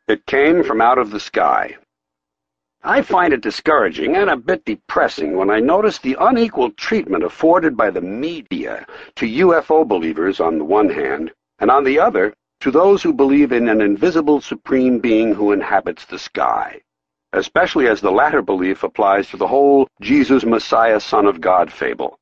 It came from out of the sky. I find it discouraging and a bit depressing when I notice the unequal treatment afforded by the media to UFO believers on the one hand, and on the other, to those who believe in an invisible supreme being who inhabits the sky, especially as the latter belief applies to the whole Jesus Messiah Son of God fable.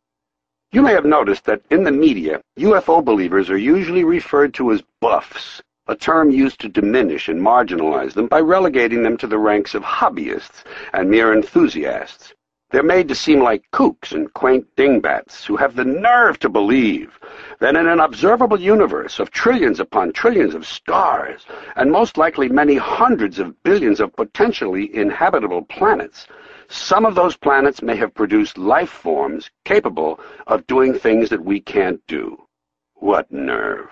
You may have noticed that in the media, UFO believers are usually referred to as buffs, a term used to diminish and marginalize them by relegating them to the ranks of hobbyists and mere enthusiasts. They're made to seem like kooks and quaint dingbats who have the nerve to believe that in an observable universe of trillions upon trillions of stars, and most likely many hundreds of billions of potentially inhabitable planets, some of those planets may have produced life forms capable of doing things that we can't do. What nerve!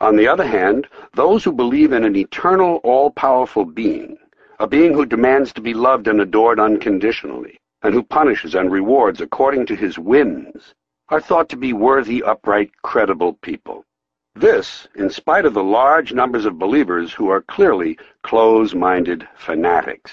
On the other hand, those who believe in an eternal, all-powerful being, a being who demands to be loved and adored unconditionally, and who punishes and rewards according to his whims, are thought to be worthy, upright, credible people. This, in spite of the large numbers of believers who are clearly close-minded fanatics.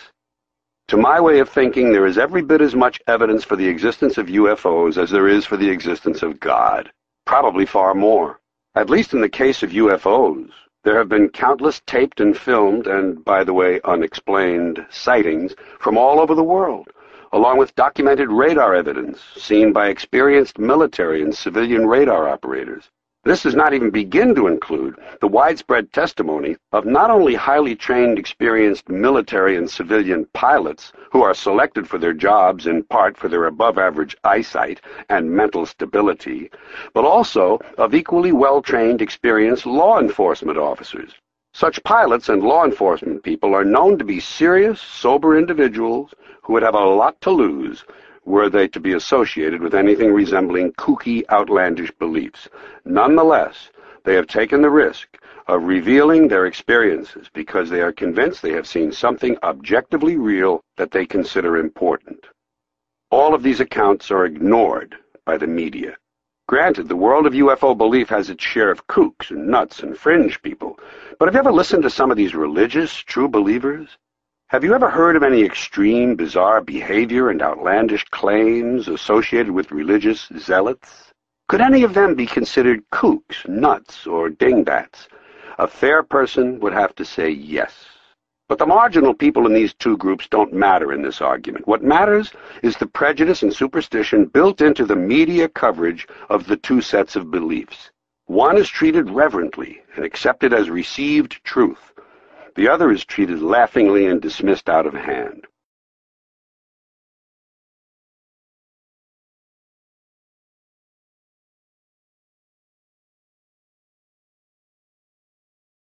To my way of thinking, there is every bit as much evidence for the existence of UFOs as there is for the existence of God, probably far more. At least in the case of UFOs, there have been countless taped and filmed and, by the way, unexplained sightings from all over the world, along with documented radar evidence seen by experienced military and civilian radar operators. This does not even begin to include the widespread testimony of not only highly trained, experienced military and civilian pilots who are selected for their jobs in part for their above-average eyesight and mental stability, but also of equally well-trained, experienced law enforcement officers. Such pilots and law enforcement people are known to be serious, sober individuals who would have a lot to lose were they to be associated with anything resembling kooky, outlandish beliefs. Nonetheless, they have taken the risk of revealing their experiences because they are convinced they have seen something objectively real that they consider important. All of these accounts are ignored by the media. Granted, the world of UFO belief has its share of kooks and nuts and fringe people, but have you ever listened to some of these religious, true believers? Have you ever heard of any extreme, bizarre behavior and outlandish claims associated with religious zealots? Could any of them be considered kooks, nuts, or dingbats? A fair person would have to say yes. But the marginal people in these two groups don't matter in this argument. What matters is the prejudice and superstition built into the media coverage of the two sets of beliefs. One is treated reverently and accepted as received truth. The other is treated laughingly and dismissed out of hand.